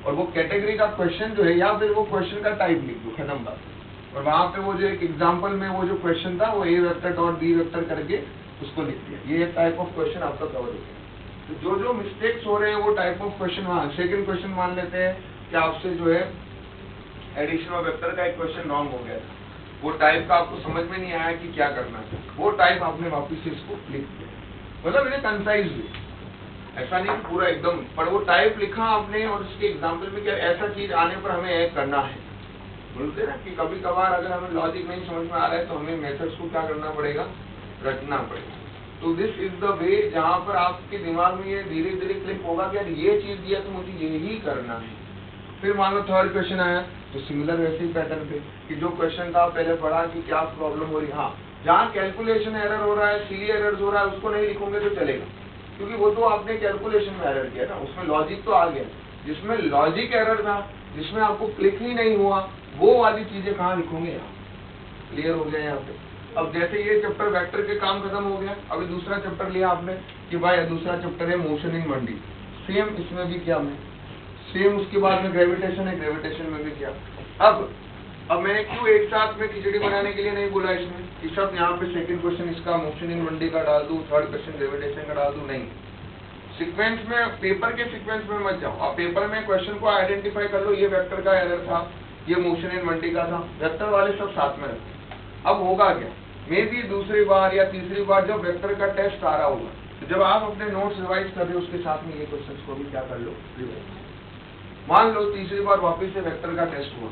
और वो कैटेगरी का क्वेश्चन जो है या फिर वो क्वेश्चन का टाइप लिख दो, खत्म बात। और वहां पे वो जो एक एग्जाम्पल में वो जो क्वेश्चन था वो ए वेक्टर डॉट बी वेक्टर करके उसको लिख दिया। ये एक टाइप ऑफ क्वेश्चन आपका कवर हो गया। तो जो मिस्टेक्स हो रहे हैं वो टाइप ऑफ क्वेश्चन वहां, सेकंड क्वेश्चन मान लेते हैं कि आपसे जो है एडिशन ऑफ वेक्टर का एक क्वेश्चन रॉन्ग हो गया था, वो टाइप का आपको समझ में नहीं आया कि क्या करना है, वो टाइप आपने वापस से इसको लिख दिया, मतलब इन्हें कंसाइज भी, ऐसा नहीं पूरा एकदम, पर वो टाइप लिखा आपने और उसके एग्जाम्पल में क्या ऐसा चीज आने पर हमें एक करना है। बोलते ना कि कभी कभार अगर हमें लॉजिक नहीं समझ में आ रहा है तो हमें मेथड्स को क्या करना पड़ेगा, रटना पड़ेगा। तो दिस इज द वे जहाँ पर आपके दिमाग में ये धीरे धीरे क्लिक होगा कि यार ये चीज दिया तो मुझे यही करना है। फिर मान लो थर्ड क्वेश्चन आया तो सिमिलर वैसे ही पैटर्न पे कि जो क्वेश्चन था पहले पढ़ा कि क्या प्रॉब्लम हो रही है, हाँ जहाँ कैलकुलेशन एरर हो रहा है, सिली एरर हो रहा है, उसको नहीं लिखोगे तो चलेगा, क्योंकि वो तो आपने कैलकुलेशन में एरर किया ना, उसमें लॉजिक तो आ गया। जिसमें लॉजिक एरर था, जिसमें आपको क्लिक ही नहीं हुआ, वो वाली चीजें कहाँ लिखोगे आप। क्लियर हो गया यहाँ पे। अब जैसे ये चैप्टर वेक्टर के काम खत्म हो गया, अभी दूसरा चैप्टर लिया आपने कि भाई दूसरा चैप्टर है मोशन इन 1D, सेम इसमें भी क्या मैं सेम, उसके बाद में ग्रेविटेशन है, ग्रेविटेशन में भी क्या। अब मैंने क्यों एक साथ में खिचड़ी बनाने के लिए नहीं बोला इसमें कि सब यहाँ पे सेकंड क्वेश्चन इसका मोशन इन 1D का डाल दूं, थर्ड क्वेश्चन ग्रेविटेशन का डाल दूं, नहीं। सीक्वेंस में, पेपर के सीक्वेंस में मत जाओ, आप पेपर में क्वेश्चन को आइडेंटिफाई कर लो, ये वेक्टर का एरर था, ये मोशन इन 1D का था, वेक्टर वाले सब साथ में रखो। अब होगा क्या, मे भी दूसरी बार या तीसरी बार जब वेक्टर का टेस्ट आ रहा होगा, तो जब आप अपने नोट्स रिवाइज कर रहे हो उसके साथ में ये क्वेश्चन को भी क्या कर लो, रिवाइज। मान लो तीसरी बार वापस से वेक्टर का टेस्ट हुआ,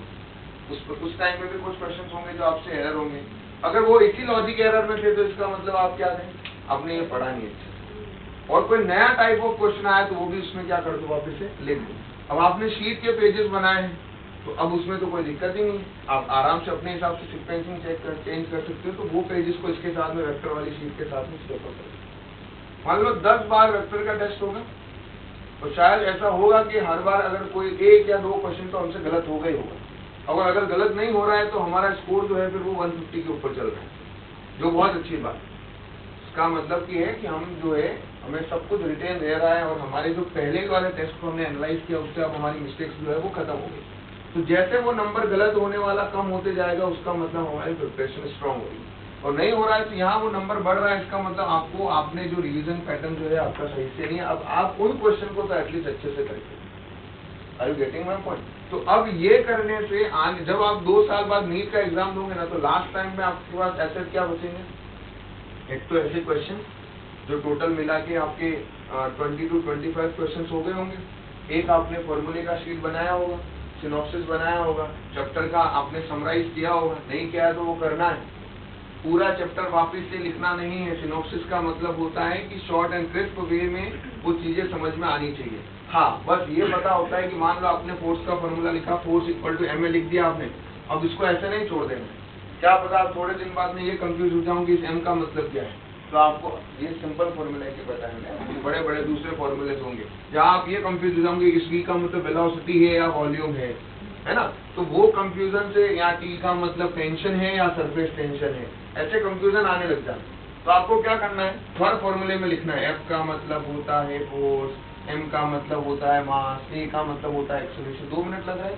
उस टाइम में भी कुछ क्वेश्चन होंगे जो आपसे एरर होंगे, अगर वो इसी लॉजिक एरर में थे तो इसका मतलब आप क्या दें, आपने ये पढ़ा नहीं अच्छा। और कोई नया टाइप ऑफ क्वेश्चन आया तो वो भी उसमें क्या कर दो, वापस से लिख दो। अब आपने शीट के पेजेस बनाए हैं तो अब उसमें तो कोई दिक्कत ही नहीं, आप आराम से अपने हिसाब से सीक्वेंसिंग चेंज कर सकते हो, तो वो पेजेस को इसके साथ में वेक्टर वाली शीट के साथ में स्टेप अप करो। मान लो 10 बार वेक्टर का टेस्ट होगा, और शायद ऐसा होगा कि हर बार अगर कोई एक या दो क्वेश्चन तो हमसे गलत होगा ही होगा, और अगर गलत नहीं हो रहा है तो हमारा स्कोर जो है फिर वो 150 के ऊपर चल रहा है, जो बहुत अच्छी बात है। इसका मतलब ये है कि हम जो है हमें सब कुछ रिटेन दे रहा है, और हमारे जो पहले वाले टेस्ट को हमने एनालाइज किया उससे अब हमारी मिस्टेक्स जो है वो खत्म हो गई। तो जैसे वो नंबर गलत होने वाला कम होते जाएगा, उसका मतलब हमारी प्रिपरेशन स्ट्रांग होगी, और नहीं हो रहा है तो यहाँ वो नंबर बढ़ रहा है, इसका मतलब आपने जो रिवीजन पैटर्न जो है आपका सही से नहीं है। अब आप उन क्वेश्चन को तो एटलीस्ट अच्छे से करेंगे। Are you getting my point? तो अब ये करने से आगे जब आप 2 साल बाद नीट का एग्जाम दोगे ना, तो लास्ट टाइम में आपके पास ऐसे क्या बचेंगे, एक तो ऐसे क्वेश्चन जो टोटल मिला के आपके 20 to 25 क्वेश्चन हो गए होंगे, एक आपने फॉर्मूले का शीट बनाया होगा, सिनॉप्सिस बनाया होगा, चैप्टर का आपने समराइज किया होगा, नहीं किया है तो वो करना है। पूरा चैप्टर वापस से लिखना नहीं है। सिनॉप्सिस का मतलब होता है कि शॉर्ट एंड क्रिस्प वे में वो चीजें समझ में आनी चाहिए। हाँ, बस ये पता होता है कि मान लो आपने फोर्स का फॉर्मूला लिखा, force equal to M A लिख दिया आपने, अब इसको ऐसे नहीं छोड़ देना। क्या पता आप थोड़े दिन बाद में ये कंफ्यूज हो जाऊंगी इस एम का मतलब क्या है, तो आपको ये सिंपल फॉर्मूला के पता है, बड़े बड़े दूसरे फॉर्मूले होंगे जहाँ आप ये कंफ्यूज हो जाओगे इस वी का मतलब वेलोसिटी है या वॉल्यूम है ना, तो वो कंफ्यूजन से या टी का मतलब टेंशन है या सरफेस टेंशन है, ऐसे कंफ्यूजन आने लग जाते। तो आपको क्या करना है, हर फॉर्मूले में लिखना है, एफ का मतलब होता है फोर्स, एम का मतलब होता है मास, ए का मतलब होता है एक्सेलरेशन। 2 मिनट लग रहा है,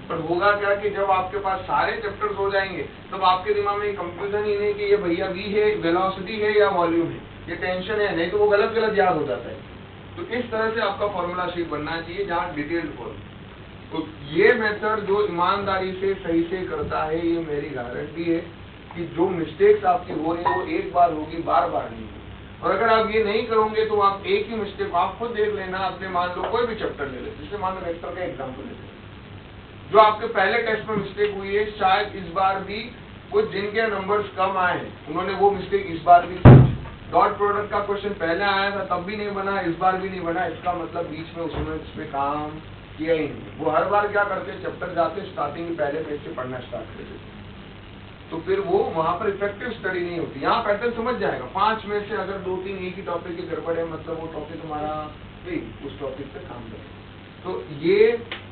पर होगा क्या कि जब आपके पास सारे चैप्टर्स हो जाएंगे तब आपके दिमाग में कंफ्यूजन ही नहीं कि ये भैया वी है, वेलोसिटी है या वॉल्यूम है, ये टेंशन है, नहीं तो वो गलत गलत याद हो जाता है। तो इस तरह से आपका फॉर्मूला शीट बनना चाहिए जहाँ डिटेल्ड फॉर्मूला। तो ये मेथड जो ईमानदारी से सही से करता है, ये मेरी गारंटी है कि जो मिस्टेक्स आपकी हो रही है वो एक बार होगी, बार बार नहीं होगी। और अगर आप ये नहीं करोगे तो आप एक ही मिस्टेक, आप खुद देख लेना, आपने मान लो कोई भी चैप्टर ले लेते, जैसे मान लो वेक्टर का एग्जाम्पल लेते, जो आपके पहले टेस्ट में मिस्टेक हुई है, शायद इस बार भी कुछ जिनके नंबर्स कम आए हैं उन्होंने वो मिस्टेक इस बार भी की। डॉट प्रोडक्ट का क्वेश्चन पहले आया था तब भी नहीं बना, इस बार भी नहीं बना, इसका मतलब बीच में उसने इस पे काम किया ही नहीं। वो हर बार क्या करते, चैप्टर जाते स्टार्टिंग के पहले पेज से पढ़ना स्टार्ट कर देते, तो फिर वो वहां पर इफेक्टिव स्टडी नहीं होती। यहाँ पैटर्न समझ जाएगा, 5 में से अगर 2-3 एक ही टॉपिक की गड़बड़ है, मतलब वो टॉपिक हमारा उस टॉपिक पे काम करेगा। तो ये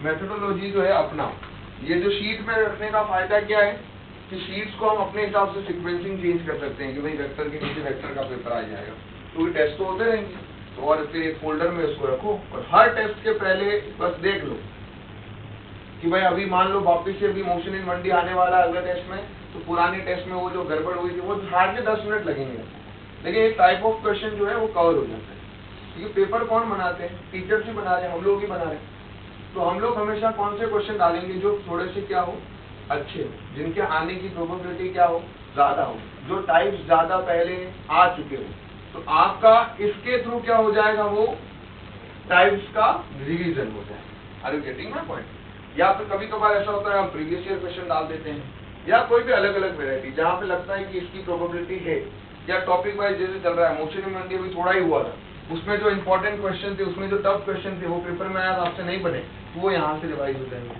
मेथोडोलॉजी जो है अपना, ये जो शीट में रखने का फायदा क्या है कि शीट्स को हम अपने हिसाब से सीक्वेंसिंग चेंज कर सकते हैं कि भाई वेक्टर के नीचे वेक्टर का पेपर आ जाएगा, तो ये टेस्ट तो होते रहेंगे, तो और फिर एक फोल्डर में उसको रखो और हर टेस्ट के पहले बस देख लो कि भाई अभी मान लो वापिस से अभी मोशन इन मंडी आने वाला है अगले टेस्ट में, तो पुराने टेस्ट में वो जो गड़बड़ हुई थी वो हार्डली 10 मिनट लगेंगे, लेकिन एक टाइप ऑफ क्वेश्चन जो है वो कवर हो जाता है। क्योंकि पेपर कौन बनाते हैं? टीचर्स ही बना रहे हैं, हम लोग ही बना रहे हैं। तो हम लोग हमेशा कौन से क्वेश्चन डालेंगे जो थोड़े से क्या हो, अच्छे हो, जिनके आने की प्रोबेबिलिटी क्या हो, ज्यादा हो, जो टाइप्स ज्यादा पहले आ चुके हो। तो आपका इसके थ्रू क्या हो जाएगा, वो टाइप्स का रिवीजन हो जाएगा। Are you getting my point? या फिर कभी कभार ऐसा होता है हम प्रीवियस ईयर क्वेश्चन डाल देते हैं, या कोई भी अलग अलग वेरायटी जहाँ पे लगता है कि इसकी प्रोबेबिलिटी है, या टॉपिक वाइज जैसे चल रहा है, मोशन इन मंडी अभी थोड़ा ही हुआ था, उसमें जो इंपॉर्टेंट क्वेश्चन थे, उसमें जो टफ क्वेश्चन थे वो पेपर में आया आपसे नहीं बने, तो वो यहाँ से रिवाइज हो जाएंगे।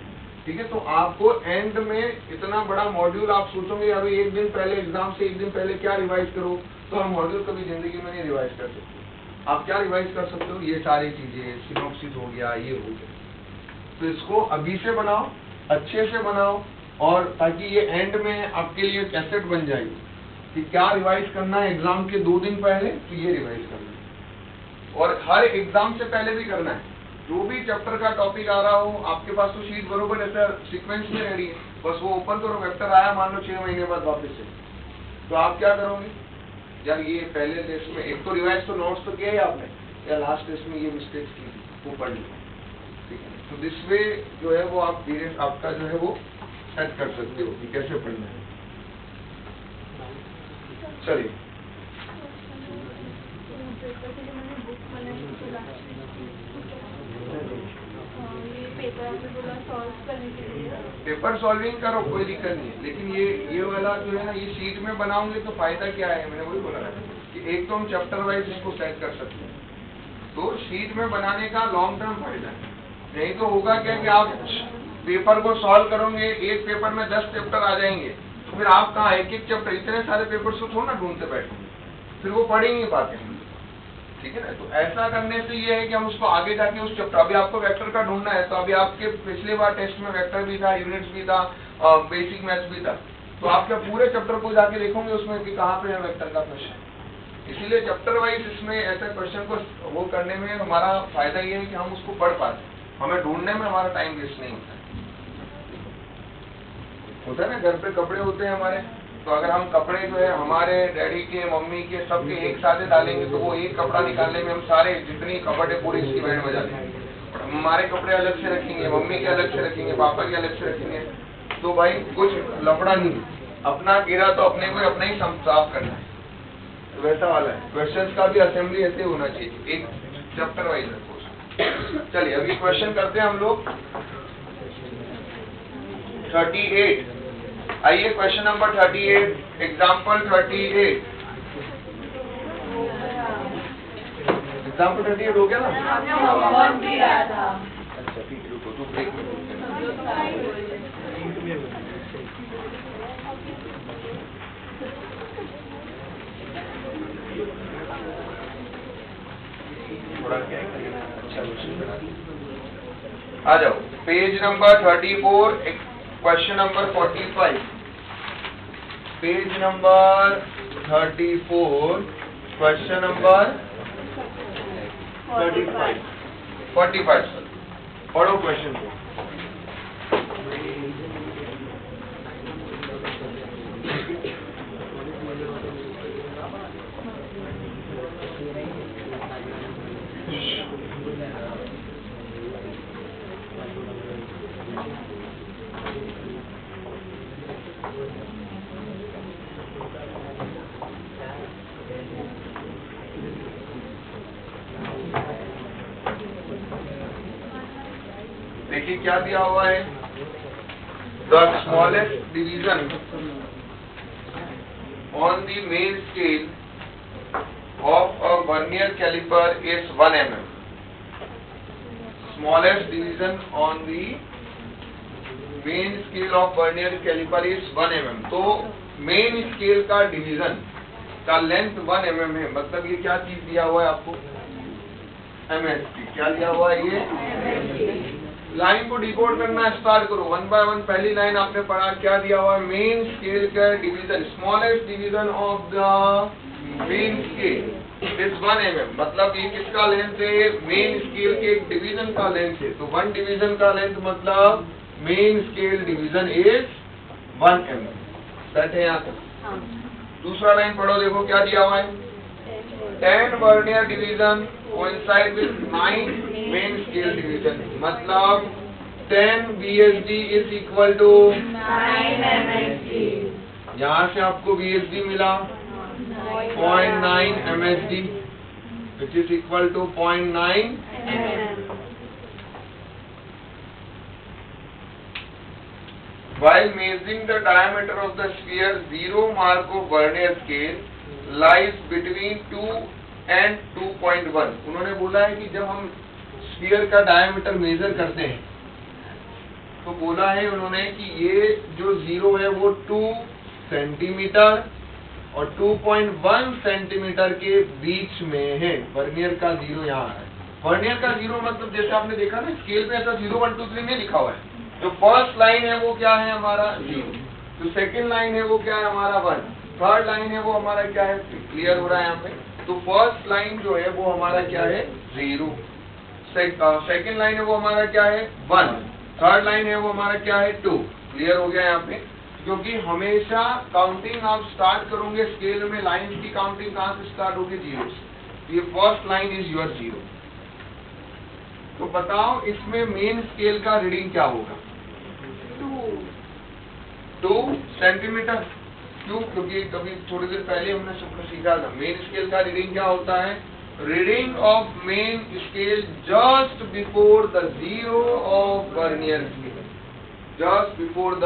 ठीक है, तो आपको एंड में इतना बड़ा मॉड्यूल आप सोचोगे अभी एक दिन पहले एग्जाम से एक दिन पहले क्या रिवाइज करो, तो हम मॉड्यूल कभी जिंदगी में नहीं रिवाइज कर सकते। आप क्या रिवाइज कर सकते हो, ये सारी चीजें, सिनॉप्सिस हो गया, ये हो गया। तो इसको अभी से बनाओ, अच्छे से बनाओ, और ताकि ये एंड में आपके लिए कैसेट बन जाएगी कि क्या रिवाइज करना है एग्जाम के 2 दिन पहले, तो ये रिवाइज करना है। और हर एग्जाम से पहले भी करना है। जो भी चैप्टर का टॉपिक आ रहा हो, आपके पास तो शीट बरोबर ऐसा सीक्वेंस में रेडी है, बस वो ओपन करो, वेक्टर आया मान लो 6 महीने बाद वापस से, तो आप क्या करोगे, यार ये पहले टेस्ट में एक तो रिवाइज तो नोट्स तो किया ही आपने, या लास्ट टेस्ट में ये मिस्टेक्स की थी वो पढ़ ली। ठीक है, तो दिस वे जो है वो आप धीरे आपका जो है वो सेट कर सकते हो कि कैसे पढ़ना है। चलिए, पेपर सॉल्विंग करो, कोई दिक्कत नहीं है, लेकिन ये वाला जो है ना, ये शीट में बनाओगे तो फायदा क्या है, मैंने वही बोला है कि एक तो हम चैप्टर वाइज इसको सेट कर सकते हैं, तो शीट में बनाने का लॉन्ग टर्म फायदा है। नहीं तो होगा क्या कि आप पेपर को सॉल्व करोगे, एक पेपर में 10 चैप्टर आ जाएंगे, तो फिर आप कहाँ एक एक चैप्टर, इतने सारे पेपर को थोड़ा ना ढूंढते बैठेंगे, फिर वो पढ़ ही नहीं पाते हैं। ठीक है ना, तो ऐसा करने से ये है कि हम उसको आगे जाके उस चैप्टर, अभी आपको वेक्टर का ढूंढना है, तो अभी आपके पिछले बार टेस्ट में वेक्टर भी था, यूनिट्स भी था, बेसिक मैथ्स भी था, तो आप क्या पूरे चैप्टर को जाके देखोगे उसमें कि कहाँ पे है वेक्टर का क्वेश्चन। इसीलिए चैप्टर वाइज इसमें ऐसे क्वेश्चन को वो करने में हमारा फायदा ये है कि हम उसको पढ़ पाते, हमें ढूंढने में हमारा टाइम वेस्ट नहीं होता है ना। घर पे कपड़े होते हैं हमारे, तो अगर हम कपड़े जो है हमारे डैडी के, मम्मी के, सबके एक साथ डालेंगे, तो वो एक कपड़ा निकालने में हम सारे जितनी कपड़े पूरी इसकी बैंड बजा देंगे। हमारे कपड़े अलग से रखेंगे, मम्मी के अलग से रखेंगे, पापा के अलग से रखेंगे, तो भाई कुछ लफड़ा नहीं, अपना गिरा तो अपने को अपना ही साफ करना है। तो वैसा वाला है, क्वेश्चन का भी असेंबली ऐसे होना चाहिए, एक चैप्टर वाइज रखो। चलिए अभी क्वेश्चन करते हैं हम लोग 38। आइए क्वेश्चन नंबर 38, एग्जाम्पल 38। एग्जाम्पल 38 हो गया ना? अच्छा ठीक, रुको तो ब्रेक में थोड़ा क्या अच्छा आ जाओ। Page number 34, question number 45। Page number 34, question number 45 sir, पढ़ो क्वेश्चन को। देखिए क्या दिया हुआ है, the smallest division on the main scale of a vernier caliper is 1 mm। Smallest division on the main scale of vernier caliper is 1 mm। तो main scale का division का लेंथ 1 mm है, मतलब ये क्या चीज दिया हुआ है आपको, MSD। क्या दिया हुआ है ये? लाइन को डिकोड करना स्टार्ट करो, 1 बाय 1। पहली लाइन आपने पढ़ा, क्या दिया हुआ है, मेन स्केल का division, smallest division of the main scale. Is 1 mm, मतलब ये किसका लेंथ है, मेन स्केल के एक डिवीजन का लेंथ है, तो 1 डिवीजन का लेंथ मतलब main scale division is 1 mm। Set है यहाँ तक। दूसरा लाइन पढ़ो, देखो क्या दिया हुआ है, 10 vernier division coincide with 9 main scale division, मतलब 10 VSD is equal to 9 MSD। यहाँ से आपको VSD मिला 0.9 MSD, which is equal to 0.9 mm. While measuring the diameter of the sphere, 0 mark of vernier scale lies between 2 and 2.1। उन्होंने बोला है कि जब हम स्फीयर का डायमीटर मेजर करते हैं तो बोला है उन्होंने कि ये जो 0 है वो 2 सेंटीमीटर और 2.1 सेंटीमीटर के बीच में है। वर्नियर का 0 यहाँ है। वर्नियर का 0 मतलब जैसे आपने देखा ना स्केल पे ऐसा 0 1 2 3 में लिखा हुआ है। जो फर्स्ट लाइन है वो क्या है हमारा 0, जो सेकंड लाइन है वो क्या है हमारा 1, थर्ड लाइन है वो हमारा क्या है, क्लियर हो रहा है यहाँ पे। तो फर्स्ट लाइन जो है वो हमारा क्या है 0, सेकंड लाइन है वो हमारा क्या है 1, थर्ड लाइन है वो हमारा क्या है 2। क्लियर हो गया यहाँ पे, क्योंकि हमेशा काउंटिंग आप स्टार्ट करोगे स्केल में, लाइन की काउंटिंग कहाँ से स्टार्ट होगी 0 से। ये फर्स्ट लाइन इज योर 0। तो बताओ इसमें मेन स्केल का रीडिंग क्या होगा, 2 सेंटीमीटर। क्यों, क्योंकि कभी थोड़ी देर पहले हमने सबको सीखा था मेन स्केल का रीडिंग क्या होता है, reading of main scale just before the 0 of vernier scale, just before the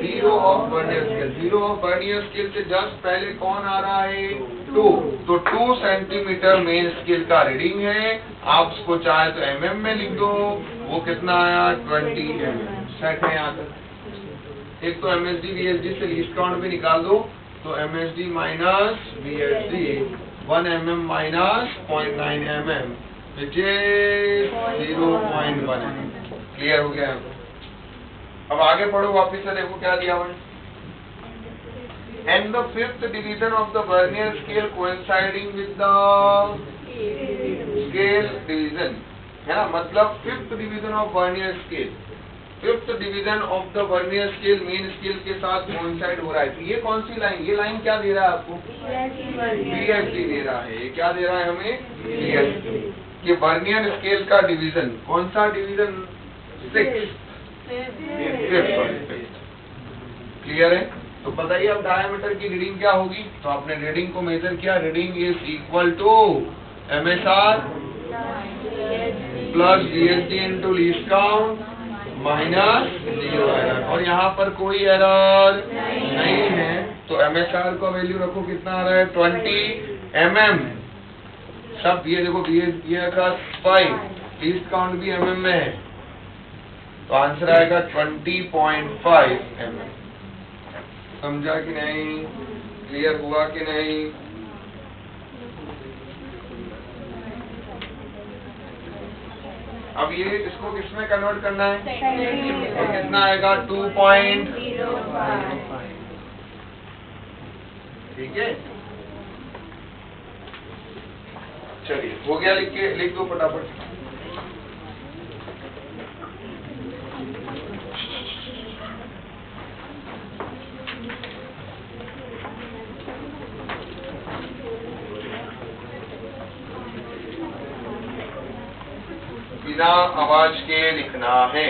0 of vernier scale. 0 of vernier scale से जस्ट पहले कौन आ रहा है 2, तो 2 सेंटीमीटर मेन स्केल का रीडिंग है। आप उसको चाहे तो mm में लिख दो, वो कितना आया 20 mm। सेट है यहाँ तक। एक तो MSD VSD से लीस्ट काउंट भी निकाल दो, तो MSD minus VSD 1 mm minus 0.9 mm which is 0.1 mm। Clear हो गया। अब आगे पढ़ो वापिस से, देखो क्या दिया हुआ है, and the fifth division of the vernier scale coinciding with the scale division, है ना, मतलब fifth division of vernier scale, fifth division of the vernier scale main scale के साथ कोइंसाइड हो रहा है। तो ये कौन सी लाइन, ये लाइन क्या दे रहा है आपको, VSD दे रहा है। ये क्या दे रहा है हमें, VSD। ये वर्नियर स्केल का डिवीजन, कौन सा डिवीजन, 6, क्लियर है। तो बताइए अब डायमीटर की रीडिंग क्या होगी, तो आपने रीडिंग को मेजर किया, reading is equal to MSR plus VSD into least count minus 0 error, और यहाँ पर कोई एरर नहीं है। तो MSR का वैल्यू रखो, कितना आ रहा है 20 mm। सब ये देखो ये का 5, लीस्ट काउंट भी mm में है, तो आंसर आएगा 20.5 mm। समझा कि नहीं, क्लियर हुआ कि नहीं। अब ये इसको किसमें कन्वर्ट करना है, और कितना आएगा 2.05। ठीक है, चलिए हो गया, लिख दो फटाफट। बिना आवाज के लिखना है।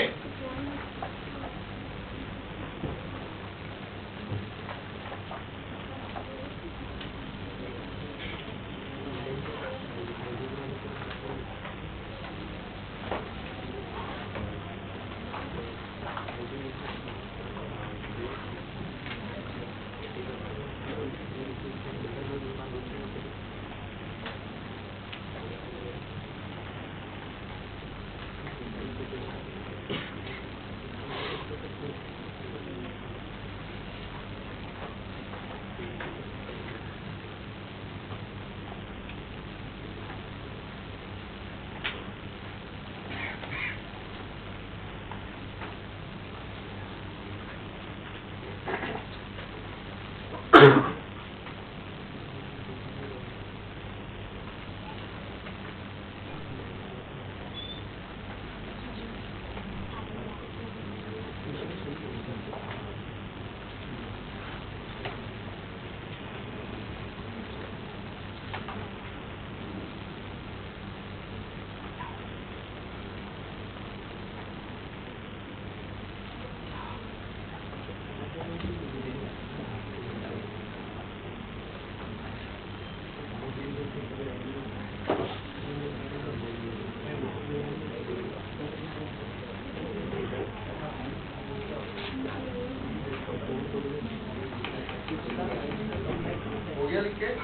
के?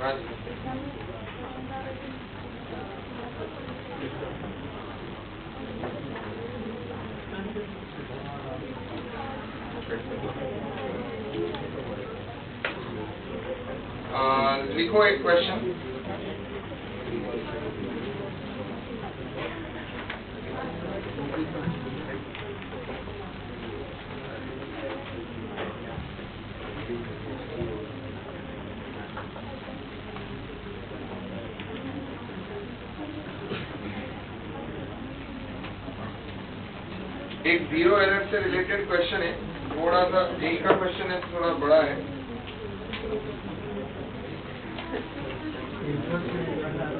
हाँ जी। लिखो एक क्वेश्चन। एक जीरो एरर से रिलेटेड क्वेश्चन है, थोड़ा सा यही का क्वेश्चन है, थोड़ा बड़ा है।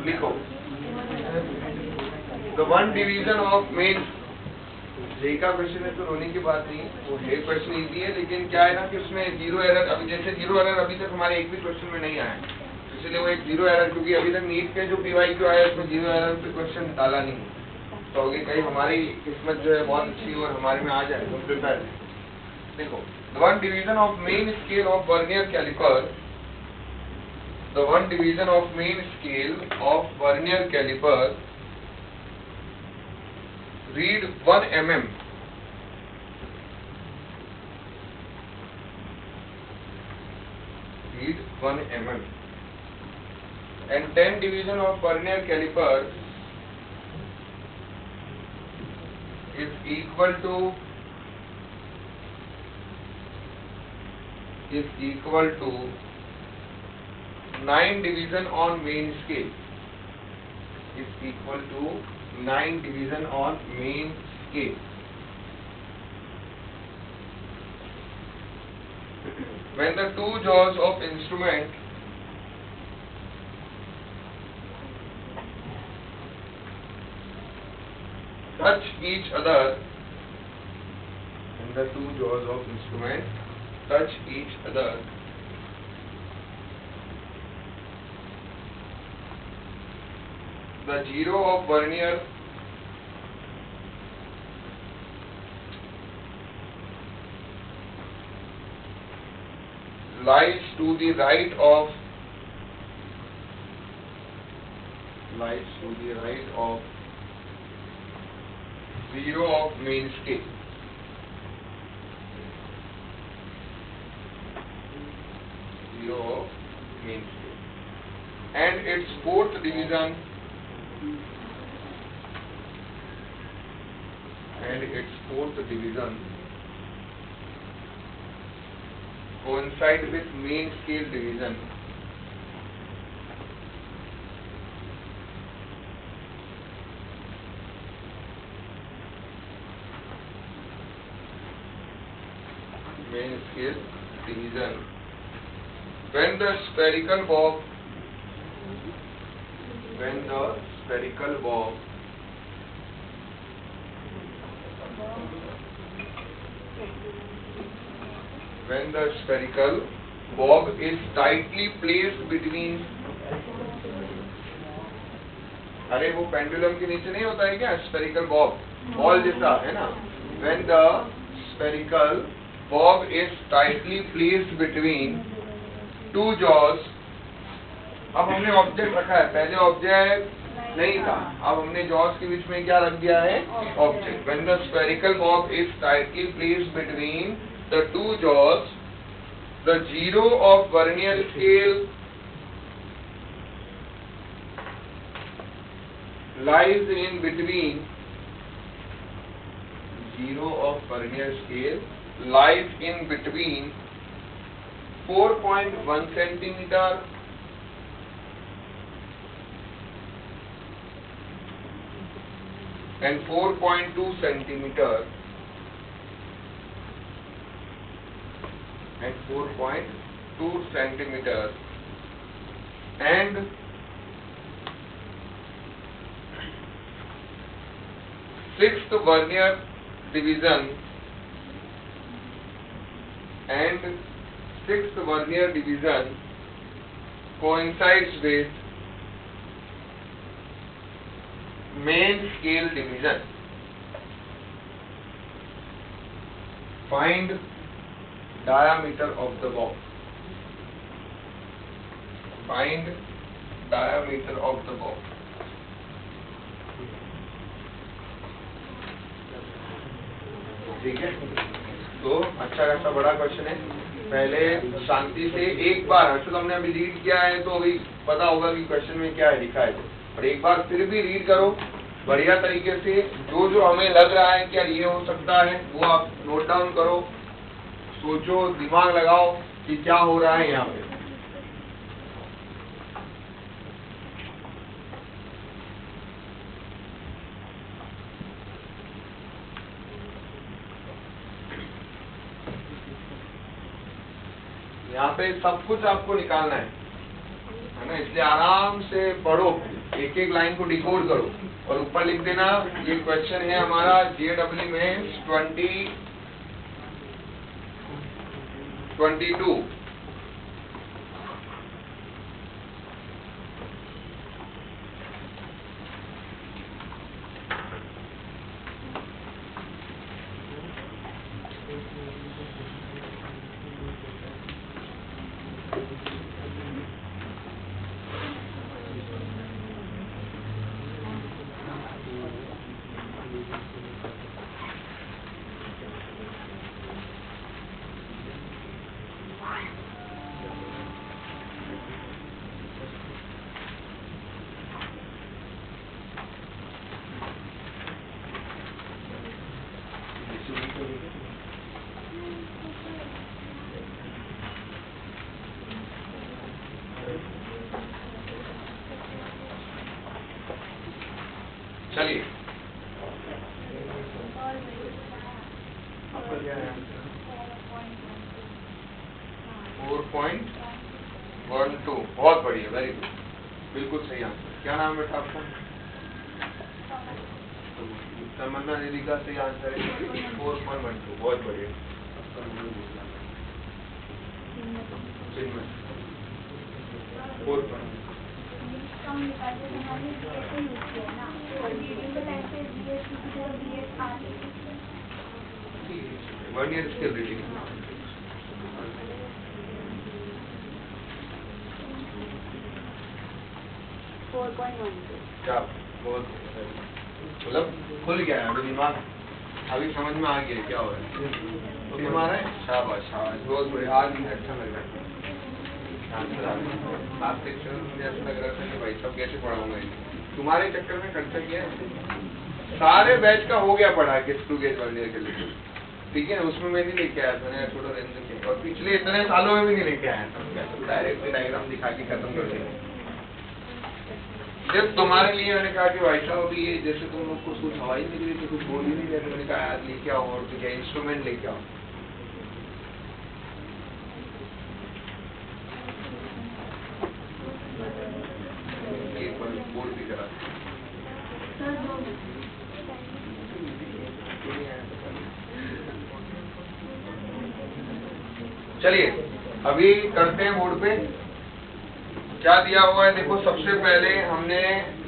लिखो the one division of main. यही का क्वेश्चन है तो रोने की बात नहीं है, वो है क्वेश्चन इजी है, लेकिन क्या है ना कि उसमें जीरो एरर, अभी जैसे जीरो एरर अभी तक हमारे एक भी क्वेश्चन में नहीं आया है, इसलिए वो एक जीरो एरर, क्योंकि अभी तक नीट के जो PYQ आया उसमें जीरो एरर पे क्वेश्चन डाला नहीं है, तो अभी कहीं हमारी किस्मत जो है बहुत अच्छी और हमारे में आ जाए तो प्रिपेयर है। देखो the one division of main scale of vernier caliper, the one division of main scale of vernier caliper read 1 mm read 1 mm and 10 division of vernier caliper is equal to 9 division on main scale, is equal to 9 division on main scale. When the two jaws of instrument touch each other, when the two jaws of instrument touch each other, the zero of vernier lies to the right of zero of main scale. Zero of main scale. And its fourth division coincide with main scale division when the spherical bob is tightly placed between, अरे वो pendulum के नीचे नहीं होता है क्या spherical Bob, ball जैसा है ना, when the spherical bob is tightly placed between two jaws। अब हमने ऑब्जेक्ट रखा है, पहले ऑब्जेक्ट नहीं था, अब हमने जॉस के बीच में क्या रख दिया है, object. when the spherical bob is tightly placed between the two jaws, the zero of vernier scale lies in between 4.1 centimeter and 4.2 centimeter and 4.2 centimeter and 6th vernier division and 6th vernier division coincides with main scale division. Find diameter of the box. Find diameter of the box. ठीक है, तो अच्छा खासा बड़ा question है। पहले शांति से एक बार, वैसे तो हमने अभी रीड किया है तो अभी पता होगा कि क्वेश्चन में क्या है लिखा है, और एक बार फिर भी रीड करो बढ़िया तरीके से। जो जो हमें लग रहा है क्या ये हो सकता है वो आप नोट डाउन करो, सोचो, दिमाग लगाओ कि क्या हो रहा है यहाँ पे। यहाँ पे सब कुछ आपको निकालना है ना, इसलिए आराम से पढ़ो, एक एक लाइन को डिकोड करो और ऊपर लिख देना ये क्वेश्चन है हमारा JEE में 2022। चलिए, आपका क्या है? 4.12, बहुत बढ़िया, वेरी गुड, बिल्कुल सही आंसर। क्या नाम है बेटा आपका? तमन्ना दीदी का सही आंसर है 4.12, बहुत बढ़िया। चिन्मय 4. Vernier scale reading. क्या बहुत मतलब खुल गया है अभी दिमाग, अभी समझ में आ गया क्या हो रहा है, तो तुम्हारा शाबाश शाबाश, बहुत बढ़िया। आज मुझे अच्छा लग रहा है लास्ट लेक्चर में, मुझे ऐसा लग रहा था कि भाई सब कैसे पढ़ाऊंगा, तुम्हारे चक्कर में खर्चा किया सारे बैच का हो गया पढ़ा के स्क्रू गेज वर्नियर के लिए, ठीक है, उसमें मैं नहीं लेके आया, मैंने छोटा रेंज के, और पिछले इतने सालों में भी नहीं लेके आया, डायरेक्ट डायग्राम दिखा के खत्म कर दिया। जब तुम्हारे लिए मैंने कहा कि भाई साहब अभी ये जैसे तुम लोग को कुछ हवाई मिल रही थी, कुछ बोल ही नहीं रहे, मैंने कहा यार लेके आओ और क्या इंस्ट्रूमेंट लेके आओ। बोर्ड भी करा चलिए अभी करते हैं बोर्ड पे क्या दिया हुआ है। देखो सबसे पहले हमने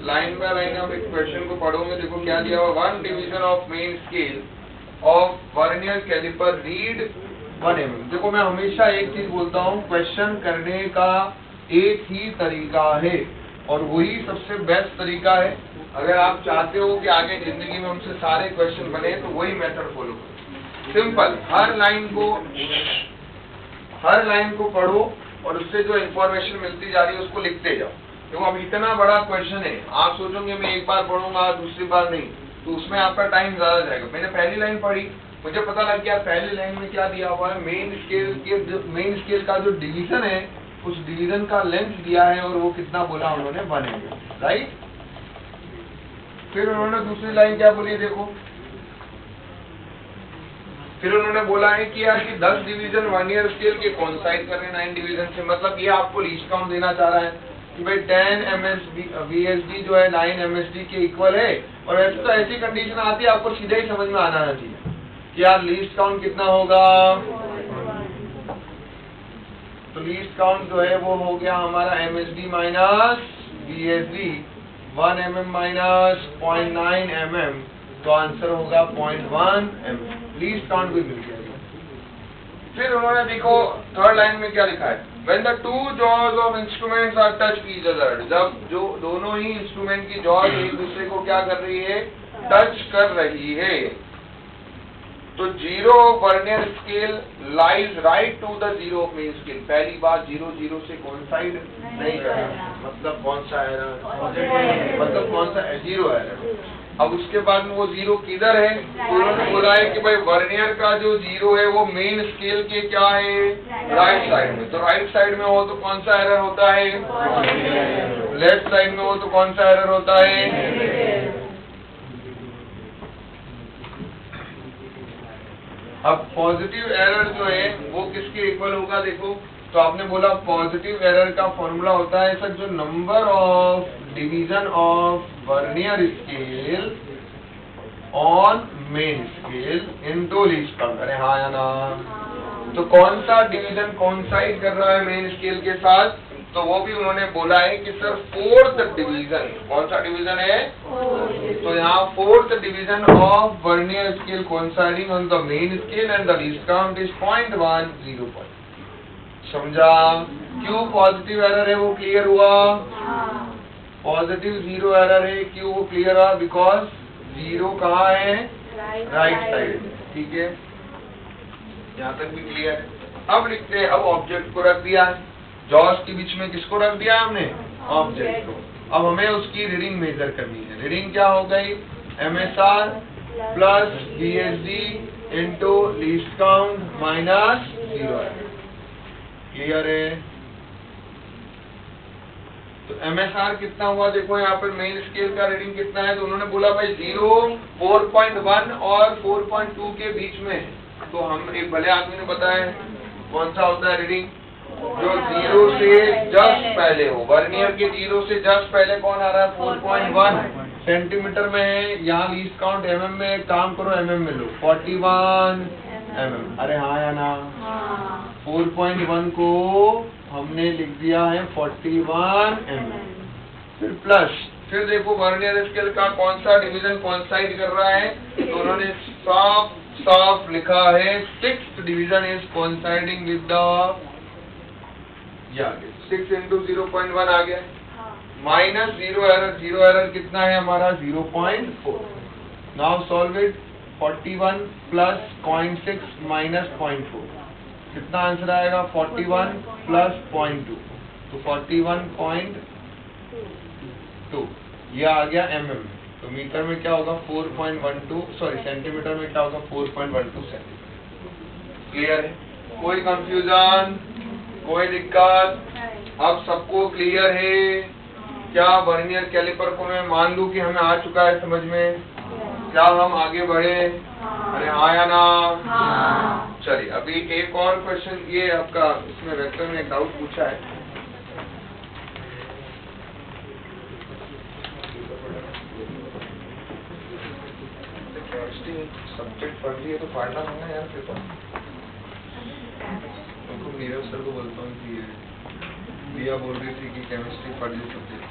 लाइन बाय लाइन आप एक क्वेश्चन को पढ़ोगे, देखो क्या दिया हुआ, 1 division of main scale of vernier caliper read 1 mm। देखो मैं हमेशा एक चीज बोलता हूँ, क्वेश्चन करने का एक ही तरीका है और वही सबसे बेस्ट तरीका है। अगर आप चाहते हो कि आगे जिंदगी में हमसे सारे क्वेश्चन बने तो वही मेथड फॉलो करो, सिंपल। हर लाइन को पढ़ो और उससे जो इंफॉर्मेशन मिलती जा रही है उसको लिखते जाओ। देखो अब इतना बड़ा क्वेश्चन है, आप सोचोगे मैं एक बार पढ़ूंगा दूसरी बार नहीं, तो उसमें आपका टाइम ज्यादा जाएगा। मैंने पहली लाइन पढ़ी, मुझे पता लग गया पहली लाइन में क्या दिया हुआ है, मेन स्केल का जो डिवीजन है उस डिवीजन का लेंथ दिया है और वो कितना बोला उन्होंने 1 mm, राइट। फिर उन्होंने दूसरी लाइन क्या बोली देखो, फिर उन्होंने बोला है कि यार कि 10 डिवीजन वर्नियर स्केल के कोइंसाइड कर रहे हैं 9 डिवीजन से, मतलब ये आपको लीस्ट काउंट देना चाह रहा है कि भाई 10 VSD जो है 9 MSD के इक्वल है। और वैसे तो ऐसी कंडीशन आती है आपको सीधे ही समझ में आना चाहिए कि यार लीस्ट काउंट कितना होगा। तो लीस्ट काउंट जो है वो हो गया हमारा MSD minus VSD 1 mm minus 0.9 mm, तो आंसर होगा 0.1 mm। लीस्ट काउंट भी मिल गया। फिर उन्होंने देखो थर्ड लाइन में क्या लिखा है, when the two jaws of instruments are touch each other, जब जो दोनों ही इंस्ट्रूमेंट की जॉज एक दूसरे को क्या कर रही है, टच कर रही है, तो zero vernier scale lies right to the zero of main scale. पहली बात 0 0 से कोइंसाइड नहीं कर रहा, मतलब कौन सा एरर, मतलब कौन सा जीरो एरर। अब उसके बाद में वो जीरो किधर है, तो उन्होंने बोला है कि भाई वर्नियर का जो जीरो है वो मेन स्केल के क्या है, राइट साइड में। तो राइट साइड में हो तो कौन सा एरर होता है, लेफ्ट साइड में हो तो कौन सा एरर होता है। अब पॉजिटिव एरर जो है वो किसके इक्वल होगा देखो, तो आपने बोला पॉजिटिव एरर का फॉर्मूला होता है सर जो number of division of vernier scale on main scale into least count. अरे हाँ या ना, तो कौन सा डिवीजन कोइंसाइड कर रहा है मेन स्केल के साथ, तो वो भी उन्होंने बोला है कि सर फोर्थ डिवीजन, कौन सा डिवीजन है, तो यहाँ fourth division of vernier scale coinciding on the main scale and the least count is 0.10 समझा। क्यों पॉजिटिव एरर है वो क्लियर हुआ, पॉजिटिव जीरो एरर है, क्यों वो क्लियर हुआ, बिकॉज जीरो कहाँ है, राइट साइड। ठीक है, यहाँ तक भी क्लियर है। अब लिखते हैं, अब ऑब्जेक्ट को रख दिया, जॉस के बीच में किसको रख दिया हमने, ऑब्जेक्ट को। अब हमें उसकी रीडिंग मेजर करनी है। रीडिंग क्या हो गई, MSR plus VSD into least count minus zero error. Clear है। तो MSR कितना हुआ देखो, यहाँ पर मेन स्केल का रीडिंग कितना है, तो उन्होंने बोला भाई 0 4.1 और 4.2 के बीच में। तो हम एक भले आदमी ने बताया कौन सा होता है रीडिंग, जो 0 से जस्ट पहले हो। वर्नियर के 0 से जस्ट पहले कौन आ रहा है, 4.1 सेंटीमीटर में है, यहाँ लीस्ट काउंट mm में, काम करो mm में लो 41 mm। अरे हाँ या ना, 4.1 को हमने लिख दिया है 41 mm। फिर प्लस, फिर देखो वर्नियर स्केल का कौन सा डिवीजन कोइंसाइड कर रहा है, तो उन्होंने साफ साफ लिखा है 6th division is coinciding with the, 6 into 0.1 आ गया, माइनस जीरो एरर कितना है हमारा 0.4। Now solve it, 41 plus 0.6 minus 0.4, कितना आंसर आएगा, 41 प्लस 0.2, तो 41.2, ये आ गया mm। तो मीटर में क्या होगा 4.12, सॉरी सेंटीमीटर में क्या होगा 4.12 सेंटीमीटर। क्लियर है, कोई कंफ्यूजन, कोई दिक्कत, अब सबको क्लियर है क्या। वर्नियर कैलिपर को मैं मान लूं कि हमें आ चुका है समझ में, क्या हम आगे बढ़े, अरे हाँ या ना। चलिए अभी एक और क्वेश्चन, ये आपका इसमें वेक्टर में एक डाउट पूछा है, सब्जेक्ट पढ़ लिया तो पढ़ना होगा यार पेपर। उनको नीरज सर को बोलता हूँ कि दिया बोल रही थी कि केमिस्ट्री पढ़ ली सब्जेक्ट,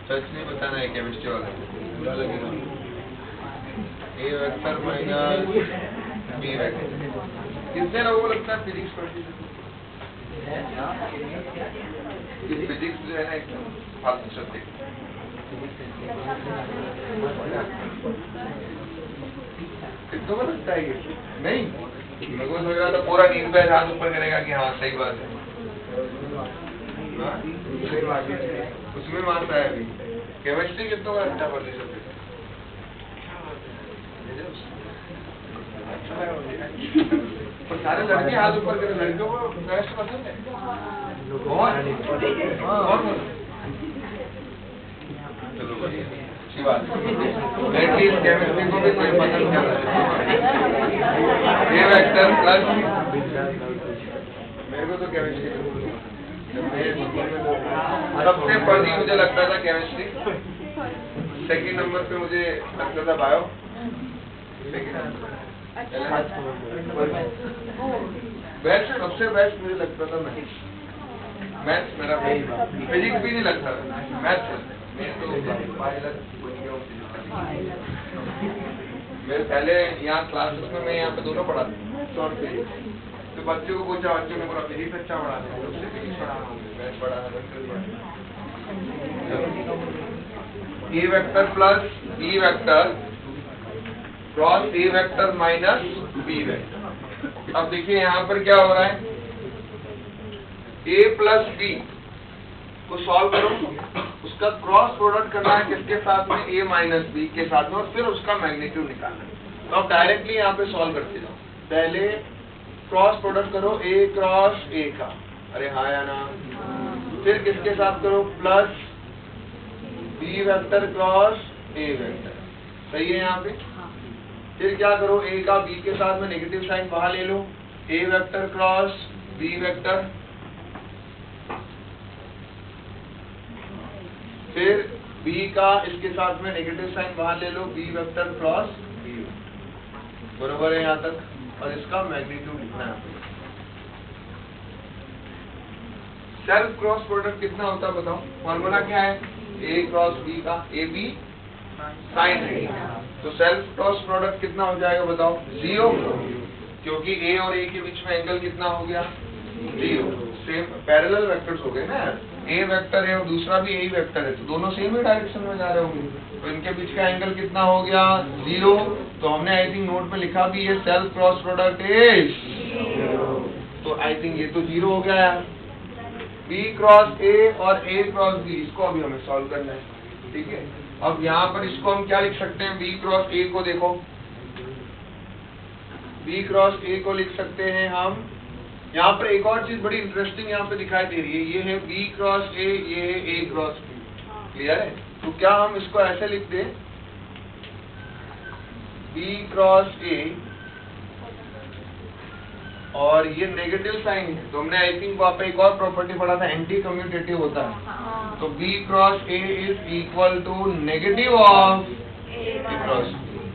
सच नहीं बताना है केमिस्ट्री वाला, बुरा लगेगा। ए वेक्टर माइनस बी वेक्टर, कितने लोगों को लगता है फिजिक्स पढ़ ली, फिजिक्स जो है ना एकदम फालतू सब्जेक्ट। कितनों को लगता है ये, नहीं मेरे को लग रहा था पूरा नींद पे हाथ ऊपर करेगा कि हाँ सही बात है, उसमें मानता है अभी। केमिस्ट्री कितनों का अच्छा पढ़ ली सब्जेक्ट, तो सारे लड़के हाथ ऊपर करें, लड़कियों को केमिस्ट्री पसंद है बहुत। चलो बढ़िया, अच्छी बात है। एटलीस्ट केमिस्ट्री को भी कोई पसंद कर रहा है। ए वेक्टर प्लस, मेरे को तो केमिस्ट्री सबसे फनी मुझे लगता था केमिस्ट्री, सेकंड नंबर पे मुझे लगता था बायो, बेस्ट सबसे बेस्ट मुझे लगता था मैथ्स मेरा फिजिक्स भी नहीं लगता था, मैथ्स मेरे पहले यहाँ क्लासेस में मैं यहाँ पे दोनों पढ़ाता और फिजिक्स, तो बच्चों को पूछा, बच्चों ने बोला फिजिक्स अच्छा पढ़ाते हैं, उससे फिजिक्स पढ़ाना, मैथ्स पढ़ाना। A vector plus B vector cross A vector minus B vector. अब देखिए यहाँ पर क्या हो रहा है, ए प्लस बी को सॉल्व करो, उसका क्रॉस प्रोडक्ट करना है किसके साथ में, ए माइनस बी के साथ में, और फिर उसका मैग्नीट्यूड निकालना है। तो आप डायरेक्टली यहाँ पे सॉल्व करते जाओ, पहले क्रॉस प्रोडक्ट करो ए क्रॉस ए का, अरे हाँ या ना, फिर किसके साथ करो, plus B vector cross A vector, सही है यहाँ पे। फिर क्या करो, ए का बी के साथ में नेगेटिव साइन बाहर ले लो, ए वेक्टर क्रॉस बी वेक्टर, फिर बी का इसके साथ में नेगेटिव साइन बाहर ले लो, बी वेक्टर क्रॉस बी, बरोबर है यहाँ तक, और इसका मैग्नीट्यूड लिखना है। सेल्फ क्रॉस प्रोडक्ट कितना होता है बताओ, फॉर्मूला क्या है, ए क्रॉस बी का, ए बी साइन ए, तो सेल्फ क्रॉस प्रोडक्ट कितना हो जाएगा बताओ, 0, क्योंकि ए और ए के बीच में एंगल कितना हो गया, 0, सेम पैरेलल वेक्टर्स हो गए ना, ए वेक्टर है और दूसरा भी ए वेक्टर है, तो दोनों सेम ही डायरेक्शन में जा रहे होंगे, तो इनके बीच का एंगल कितना हो गया, 0, तो हमने आई थिंक नोट में लिखा भी है सेल्फ क्रॉस प्रोडक्ट इज 0, तो आई थिंक ये तो 0 हो गया यार। बी क्रॉस ए और ए क्रॉस बी, इसको अभी हमें सॉल्व करना है, ठीक है। अब यहाँ पर इसको हम क्या लिख सकते हैं, बी क्रॉस ए को देखो, बी क्रॉस ए को लिख सकते हैं हम, यहाँ पर एक और चीज बड़ी इंटरेस्टिंग यहाँ पे दिखाई दे रही है, ये है बी क्रॉस ए, ये है ए क्रॉस बी, क्लियर है। तो क्या हम इसको ऐसे लिख दें, बी क्रॉस ए और ये नेगेटिव साइन है, तो हमने आई थिंक वहाँ पे एक और प्रॉपर्टी पढ़ा था, एंटी कम्यूटेटिव होता है, तो B cross A is equal to negative of A cross B,